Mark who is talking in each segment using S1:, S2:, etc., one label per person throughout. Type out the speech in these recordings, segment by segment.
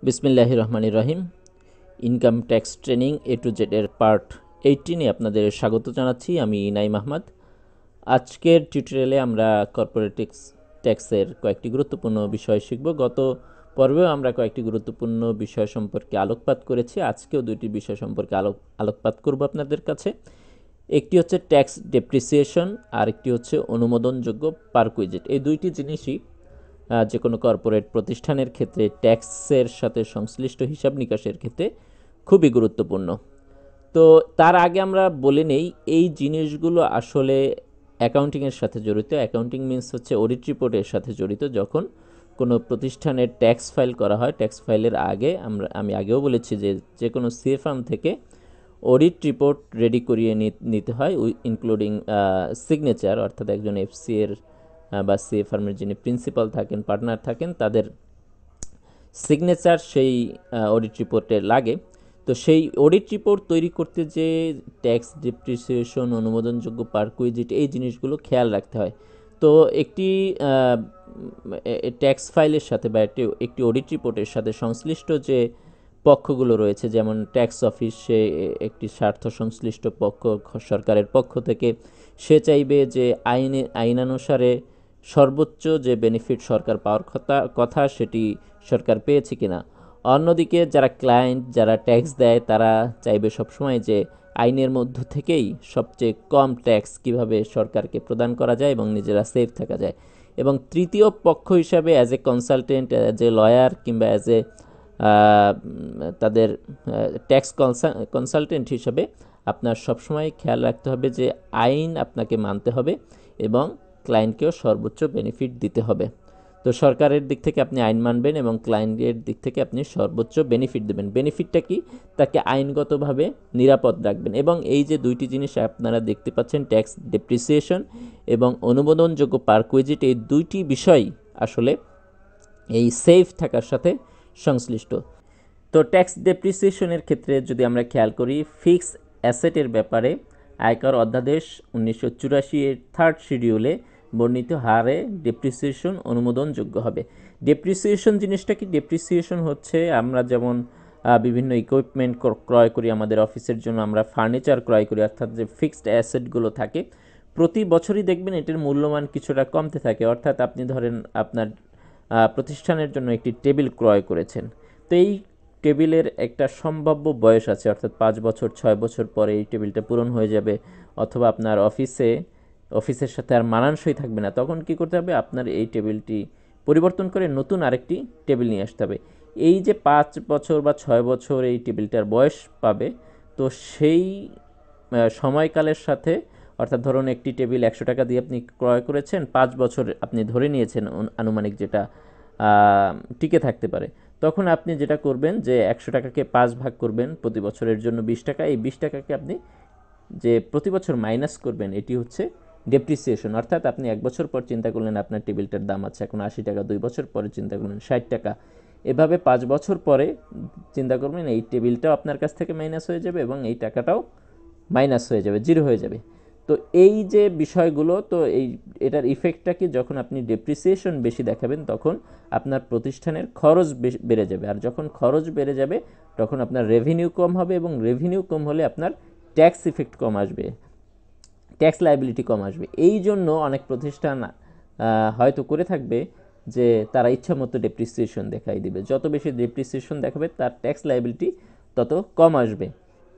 S1: বিসমিল্লাহির রহমানির রহিম। Income tax training A to Z এর পার্ট 18-এ আপনাদের স্বাগত জানাচ্ছি। আমি নাইম আহমদ। আজকের টিউটোরিয়ালে আমরা কর্পোরেট ট্যাক্সের কয়েকটি গুরুত্বপূর্ণ বিষয় শিখব। গত পর্বেও আমরা কয়েকটি গুরুত্বপূর্ণ বিষয় সম্পর্কে আলোকপাত করেছি। আজকেও দুইটি বিষয় সম্পর্কে আলোকপাত করব আপনাদের কাছে। একটি হচ্ছে ট্যাক্স ডেপ্রিসিয়েশন, আর একটি হচ্ছে অনুমোদনযোগ্য পারকুইজিট। এই দুইটি জিনিসই যে কোনো কর্পোরেট প্রতিষ্ঠানের ক্ষেত্রে ট্যাক্সের সাথে সংশ্লিষ্ট হিসাব নিকাশের ক্ষেত্রে খুবই গুরুত্বপূর্ণ। তো তার আগে আমরা বলে নেই এই জিনিসগুলো আসলে অ্যাকাউন্টিংয়ের সাথে জড়িত। অ্যাকাউন্টিং মিনস হচ্ছে অডিট রিপোর্টের সাথে জড়িত। যখন কোনো প্রতিষ্ঠানের ট্যাক্স ফাইল করা হয়, ট্যাক্স ফাইলের আগে আমি আগেও বলেছি যে কোনো সিএ ফার্ম থেকে অডিট রিপোর্ট রেডি করিয়ে নিতে হয়, ইনক্লুডিং সিগনেচার, অর্থাৎ একজন এফসি এর বা সিএ ফার্মের যিনি প্রিন্সিপাল থাকেন, পার্টনার থাকেন, তাদের সিগনেচার সেই অডিট রিপোর্টে লাগে। তো সেই অডিট রিপোর্ট তৈরি করতে যে ট্যাক্স ডেপ্রিসিয়েশন, অনুমোদনযোগ্য পারকুইজিট, এই জিনিসগুলো খেয়াল রাখতে হয়। তো একটি ট্যাক্স ফাইলের সাথে বা একটি অডিট রিপোর্টের সাথে সংশ্লিষ্ট যে পক্ষগুলো রয়েছে, যেমন ট্যাক্স অফিস, সে একটি স্বার্থ সংশ্লিষ্ট পক্ষ, সরকারের পক্ষ থেকে সে চাইবে যে আইনানুসারে সর্বোচ্চ যে বেনিফিট সরকার পাওয়ার কথা সেটি সরকার পেয়েছে কিনা। অন্যদিকে যারা ক্লায়েন্ট, যারা ট্যাক্স দেয়, তারা চাইবে সবসময় যে আইনের মধ্য থেকেই সবচেয়ে কম ট্যাক্স কিভাবে সরকারকে প্রদান করা যায় এবং নিজেরা সেফ থাকা যায়। এবং তৃতীয় পক্ষ হিসাবে as a consultant, as a lawyer কিংবা অ্যাজ এ তাদের ট্যাক্স কনসালটেন্ট হিসাবে আপনার সবসময় খেয়াল রাখতে হবে যে আইন আপনাকে মানতে হবে এবং ক্লায়েন্টকেও সর্বোচ্চ বেনিফিট দিতে হবে। তো সরকারের দিক থেকে আপনি আইন মানবেন এবং ক্লায়েন্টের দিক থেকে আপনি সর্বোচ্চ বেনিফিট দেবেন। বেনিফিটটা কি? তাকে আইনগতভাবে নিরাপদ রাখবেন। এবং এই যে দুইটি জিনিস আপনারা দেখতে পাচ্ছেন, ট্যাক্স ডেপ্রিসিয়েশন এবং অনুমোদনযোগ্য পারকুইজিট, এই দুইটি বিষয় আসলে এই সেফ থাকার সাথে সংশ্লিষ্ট। তো ট্যাক্স ডেপ্রিসিয়েশনের ক্ষেত্রে যদি আমরা খেয়াল করি, ফিক্স অ্যাসেটের ব্যাপারে আয়কর অধ্যাদেশ 1984 এর 3rd শিডিউলে বর্ণিত হারে ডেপ্রিসিয়েশন অনুমোদনযোগ্য হবে। ডেপ্রিসিয়েশন জিনিসটা কি? ডেপ্রিসিয়েশন হচ্ছে আমরা যেমন বিভিন্ন ইকুইপমেন্ট ক্রয় করি আমাদের অফিসের জন্য, আমরা ফার্নিচার ক্রয় করি, অর্থাৎ যে ফিক্সড অ্যাসেটগুলো থাকে প্রতি বছরই দেখবেন এটির মূল্যমান কিছুটা কমতে থাকে। অর্থাৎ আপনি ধরেন আপনার প্রতিষ্ঠানের জন্য একটি টেবিল ক্রয় করেছেন, তো এই টেবিলের একটা সম্ভাব্য বয়স আছে, অর্থাৎ 5 বছর 6 বছর পরে এই টেবিলটা পূরণ হয়ে যাবে, অথবা আপনার অফিসের সাথে আর মানানসই থাকবে না। তখন কি করতে হবে? আপনার এই টেবিলটি পরিবর্তন করে নতুন আরেকটি টেবিল নিয়ে আসতে হবে। এই যে 5 বছর বা 6 বছর এই টেবিলটার বয়স পাবে, তো সেই সময়কালের সাথে, অর্থাৎ ধরুন একটি টেবিল 100 টাকা দিয়ে আপনি ক্রয় করেছেন, 5 বছর আপনি ধরে নিয়েছেন আনুমানিক যেটা টিকে থাকতে পারে। তখন আপনি যেটা করবেন যে 100 টাকাকে 5 ভাগ করবেন, প্রতি বছরের জন্য 20 টাকা। এই 20 টাকাকে আপনি যে প্রতি বছর মাইনাস করবেন, এটি হচ্ছে ডেপ্রিসিয়েশন। অর্থাৎ আপনি 1 বছর পর চিন্তা করলেন আপনার টেবিলটার দাম আছে এখন 80 টাকা, 2 বছর পরে চিন্তা করলেন 60 টাকা, এভাবে 5 বছর পরে চিন্তা করবেন এই টেবিলটাও আপনার কাছ থেকে মাইনাস হয়ে যাবে এবং এই টাকাটাও মাইনাস হয়ে যাবে, জিরো হয়ে যাবে। তো এই যে বিষয়গুলো, তো এটার ইফেক্টটা কি? যখন আপনি ডেপ্রিসিয়েশন বেশি দেখাবেন তখন আপনার প্রতিষ্ঠানের খরচ বেড়ে যাবে, আর যখন খরচ বেড়ে যাবে তখন আপনার রেভিনিউ কম হবে, এবং রেভিনিউ কম হলে আপনার ট্যাক্স ইফেক্ট কম আসবে, ট্যাক্স লায়াবিলিটি কম আসবে। এই জন্য অনেক প্রতিষ্ঠান হয়তো করে থাকবে যে তারা ইচ্ছা মতো ডেপ্রিসিয়েশন দেখাই দিবে। যত বেশি ডেপ্রিসিয়েশন দেখাবে তার ট্যাক্স লায়াবিলিটি তত কম আসবে।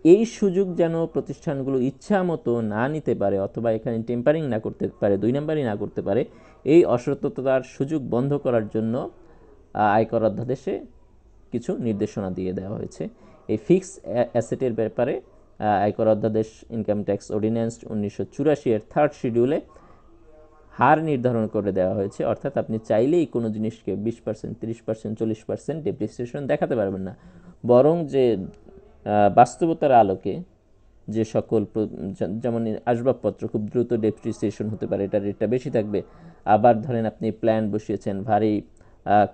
S1: এই সুযোগ যেন প্রতিষ্ঠানগুলো ইচ্ছা মতো না নিতে পারে, অথবা এখানে টেম্পারিং না করতে পারে, 2 নাম্বারই না করতে পারে, এই অসততার সুযোগ বন্ধ করার জন্য আয়কর অধ্যাদেশে কিছু নির্দেশনা দিয়ে দেওয়া হয়েছে। এই ফিক্স অ্যাসেটের ব্যাপারে আয়কর অধ্যাদেশ ইনকাম ট্যাক্স অর্ডিন্যান্স 1984 এর 3rd শিডিউলে হার নির্ধারণ করে দেওয়া হয়েছে। অর্থাৎ আপনি চাইলেই কোনো জিনিসকে 20%, 30%, 40% ডেপ্রিসিয়েশন দেখাতে পারবেন না, বরং যে বাস্তবতার আলোকে যে সকল যেমন আসবাবপত্র খুব দ্রুত ডেপ্রিসিয়েশন হতে পারে, এটা রেটটা বেশি থাকবে। আবার ধরেন আপনি প্ল্যান্ট বসিয়েছেন, ভারী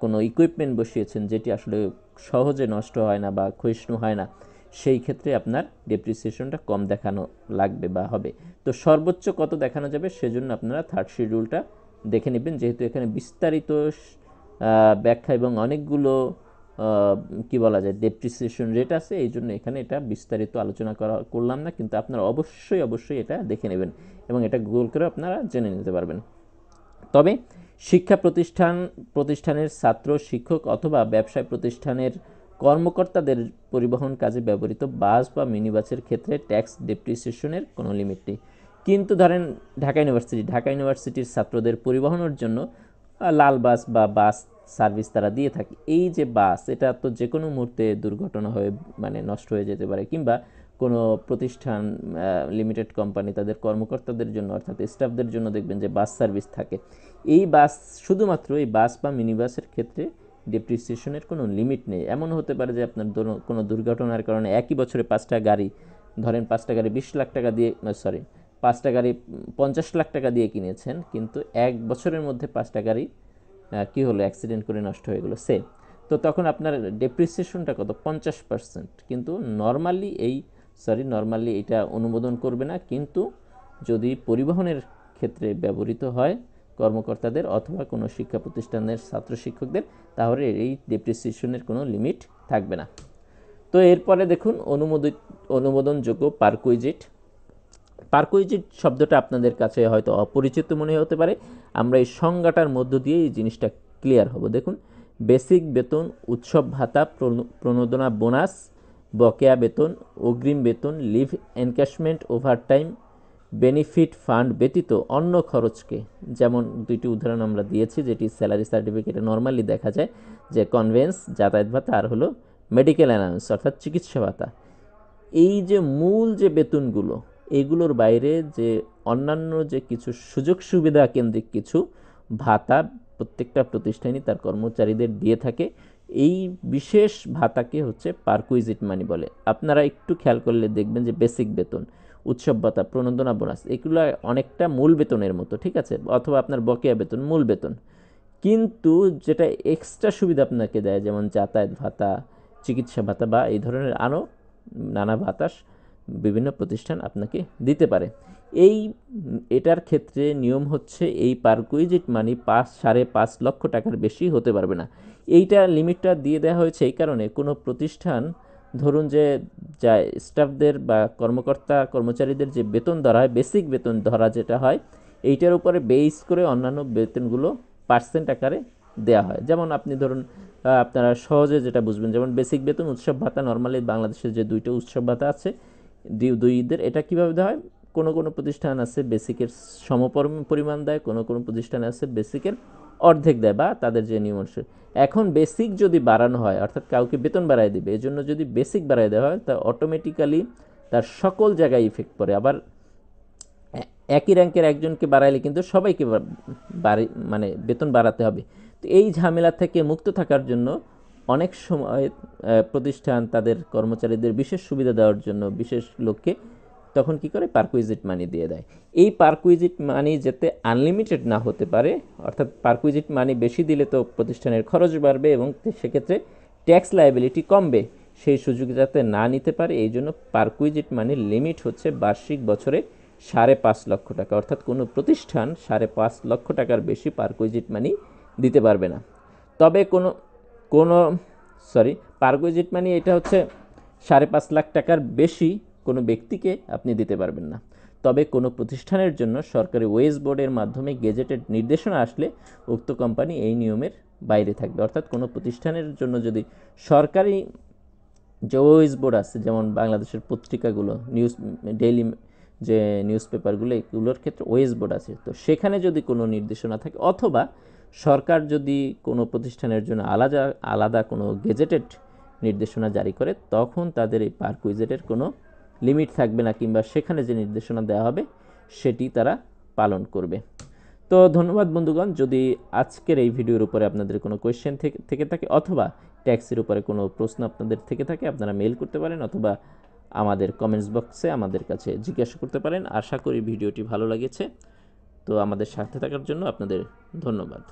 S1: কোনো ইকুইপমেন্ট বসিয়েছেন যেটি আসলে সহজে নষ্ট হয় না বা ক্ষয়িষ্ণু হয় না, সেই ক্ষেত্রে আপনার ডেপ্রিসিয়েশনটা কম দেখানো লাগবে বা হবে। তো সর্বোচ্চ কত দেখানো যাবে সেজন্য আপনারা 3rd শিডিউলটা দেখে নেবেন, যেহেতু এখানে বিস্তারিত ব্যাখ্যা এবং অনেকগুলো কি বলা যায় ডেপ্রিসিয়েশন রেট আছে, এই জন্য এখানে এটা বিস্তারিত আলোচনা করলাম না, কিন্তু আপনারা অবশ্যই এটা দেখে নেবেন এবং এটা গুগল করে আপনারা জেনে নিতে পারবেন। তবে শিক্ষা প্রতিষ্ঠানের ছাত্র, শিক্ষক অথবা ব্যবসায় প্রতিষ্ঠানের কর্মকর্তাদের পরিবহন কাজে ব্যবহৃত বাস বা মিনি বাসের ক্ষেত্রে ট্যাক্স ডেপ্রিসিয়েশনের কোনো লিমিট নেই। কিন্তু ধরেন ঢাকা ইউনিভার্সিটির ছাত্রদের পরিবহনের জন্য লাল বাস বা বাস সার্ভিস তারা দিয়ে থাকে। এই যে বাস, এটা তো যে কোনো মুহূর্তে দুর্ঘটনা হয়ে মানে নষ্ট হয়ে যেতে পারে, কিংবা কোনো প্রতিষ্ঠান লিমিটেড কোম্পানি তাদের কর্মকর্তাদের জন্য অর্থাৎ স্টাফদের জন্য দেখবেন যে বাস সার্ভিস থাকে। এই বাস শুধুমাত্র এই বাস বা মিনি বাসের ক্ষেত্রে ডেপ্রিসিয়েশনের কোনো লিমিট নেই। এমন হতে পারে যে আপনার কোনো দুর্ঘটনার কারণে একই বছরে 5টা গাড়ি, ধরেন 5টা গাড়ি 20 লাখ টাকা দিয়ে, 5টা গাড়ি 50 লাখ টাকা দিয়ে কিনেছেন, কিন্তু এক বছরের মধ্যে 5টা গাড়ি কী হলো, অ্যাক্সিডেন্ট করে নষ্ট হয়ে গেলো সে, তো তখন আপনার ডেপ্রিসিয়েশনটা কত, 50%। কিন্তু নর্মালি এটা অনুমোদন করবে না, কিন্তু যদি পরিবহনের ক্ষেত্রে ব্যবহৃত হয় কর্মকর্তাদের অথবা কোনো শিক্ষা প্রতিষ্ঠানের ছাত্র শিক্ষকদের, তাহলে এই ডেপ্রিসিয়েশনের কোনো লিমিট থাকবে না। তো এরপরে দেখুন অনুমোদনযোগ্য পারকুইজিট। পারকুইজিট শব্দটা আপনাদের কাছে হয়তো অপরিচিত মনে হতে পারে, আমরা এই সংজ্ঞাটার মধ্য দিয়ে এই জিনিসটা ক্লিয়ার হব। দেখুন, বেসিক বেতন, উৎসব ভাতা, প্রণোদনা বোনাস, বকেয়া বেতন, অগ্রিম বেতন, leave encashment, overtime, benefit fund ব্যতীত অন্য খরচকে, যেমন দুইটি উদাহরণ আমরা দিয়েছি যেটি স্যালারি সার্টিফিকেটে নর্মালি দেখা যায়, যে কনভেন্স যাতায়াত ভাতা আর হলো মেডিকেল অ্যালাউন্স অর্থাৎ চিকিৎসা ভাতা, এই যে মূল যে বেতনগুলো, এগুলোর বাইরে যে অন্যান্য যে কিছু সুযোগ সুবিধা কেন্দ্রিক কিছু ভাতা প্রত্যেকটা প্রতিষ্ঠানই তার কর্মচারীদের দিয়ে থাকে, এই বিশেষ ভাতাকে হচ্ছে পারকুইজিট মানি বলে। আপনারা একটু খেয়াল করলে দেখবেন যে বেসিক বেতন, উৎসব ভাতা, প্রণোদনা বোনাস, এগুলো অনেকটা মূল বেতনের মতো, ঠিক আছে, অথবা আপনার বকেয়া বেতন মূল বেতন, কিন্তু যেটা এক্সট্রা সুবিধা আপনাকে দেয় যেমন যাতায়াত ভাতা, চিকিৎসা ভাতা বা এই ধরনের আরও নানা ভাতা বিভিন্ন প্রতিষ্ঠান আপনাকে দিতে পারে। এটার ক্ষেত্রে নিয়ম হচ্ছে এই পারকুইজিট মানি 5.5 লক্ষ টাকার বেশি হতে পারবে না। এইটা লিমিটটা দিয়ে দেওয়া হয়েছে এই কারণে, কোনো প্রতিষ্ঠান ধরুন যে যা স্টাফদের বা কর্মচারীদের যে বেতন ধরা হয়, বেসিক বেতন ধরা যেটা হয়, এইটার উপরে বেস করে অন্যান্য বেতনগুলো পার্সেন্ট আকারে দেওয়া হয়। যেমন আপনি ধরুন আপনারা সহজে যেটা বুঝবেন, যেমন বেসিক বেতন, উৎসব ভাতা, নর্মালি বাংলাদেশের যে 2টা উৎসব ভাতা আছে দুই ঈদের, এটা কীভাবে দেওয়া হয়, কোনো প্রতিষ্ঠান আছে বেসিকের পরিমাণ দেয়, কোনো প্রতিষ্ঠান আছে বেসিকের অর্ধেক দেয় বা তাদের যে নিয়ম অনুসারে। এখন বেসিক যদি বাড়ানো হয় অর্থাৎ কাউকে বেতন বাড়ায় দিবে, এই জন্য যদি বেসিক বাড়ায় দেওয়া হয় তা অটোমেটিক্যালি তার সকল জায়গায় ইফেক্ট পড়ে। আবার একই র্যাঙ্কের একজনকে বাড়াইলে কিন্তু সবাইকে মানে বেতন বাড়াতে হবে। তো এই ঝামেলা থেকে মুক্ত থাকার জন্য অনেক সময় প্রতিষ্ঠান তাদের কর্মচারীদের বিশেষ সুবিধা দেওয়ার জন্য বিশেষ লোককে তখন কি করে, পারকুইজিট মানি দিয়ে দেয়। এই পারকুইজিট মানি যাতে আনলিমিটেড না হতে পারে, অর্থাৎ পারকুইজিট মানি বেশি দিলে তো প্রতিষ্ঠানের খরচ বাড়বে এবং সেক্ষেত্রে ট্যাক্স লায়াবিলিটি কমবে, সেই সুযোগ যাতে না নিতে পারে এই জন্য পারকুইজিট মানির লিমিট হচ্ছে বার্ষিক বছরে 5.5 লক্ষ টাকা, অর্থাৎ কোনো প্রতিষ্ঠান 5.5 লক্ষ টাকার বেশি পারকুইজিট মানি দিতে পারবে না। তবে পারকুইজিট মানি এটা হচ্ছে 5.5 লাখ টাকার বেশি কোনো ব্যক্তিকে আপনি দিতে পারবেন না। তবে কোনো প্রতিষ্ঠানের জন্য সরকারি ওয়েজ বোর্ডের মাধ্যমে গেজেটেড নির্দেশনা আসলে উক্ত কোম্পানি এই নিয়মের বাইরে থাকবে। অর্থাৎ কোনো প্রতিষ্ঠানের জন্য যদি সরকারি যে ওয়েজ বোর্ড আছে, যেমন বাংলাদেশের পত্রিকাগুলো, ডেইলি যে নিউজ পেপারগুলো, এগুলোর ক্ষেত্রে ওয়েজ বোর্ড আছে, তো সেখানে যদি কোনো নির্দেশনা থাকে অথবা সরকার যদি কোনো প্রতিষ্ঠানের জন্য আলাদা কোনো গেজেটেড নির্দেশনা জারি করে, তখন তাদের এই পারকুইজিটের কোনো লিমিট থাকবে না, কিংবা সেখানে যে নির্দেশনা দেওয়া হবে সেটি তারা পালন করবে। তো ধন্যবাদ বন্ধুগণ। যদি আজকের এই ভিডিওর উপরে আপনাদের কোনো কোয়েশ্চেন থেকে থাকে অথবা ট্যাক্সের উপরে কোনো প্রশ্ন আপনাদের থেকে থাকে, আপনারা মেল করতে পারেন অথবা আমাদের কমেন্টস বক্সে আমাদের কাছে জিজ্ঞাসা করতে পারেন। আশা করি ভিডিওটি ভালো লেগেছে। তো আমাদের সাথে থাকার জন্য আপনাদের ধন্যবাদ।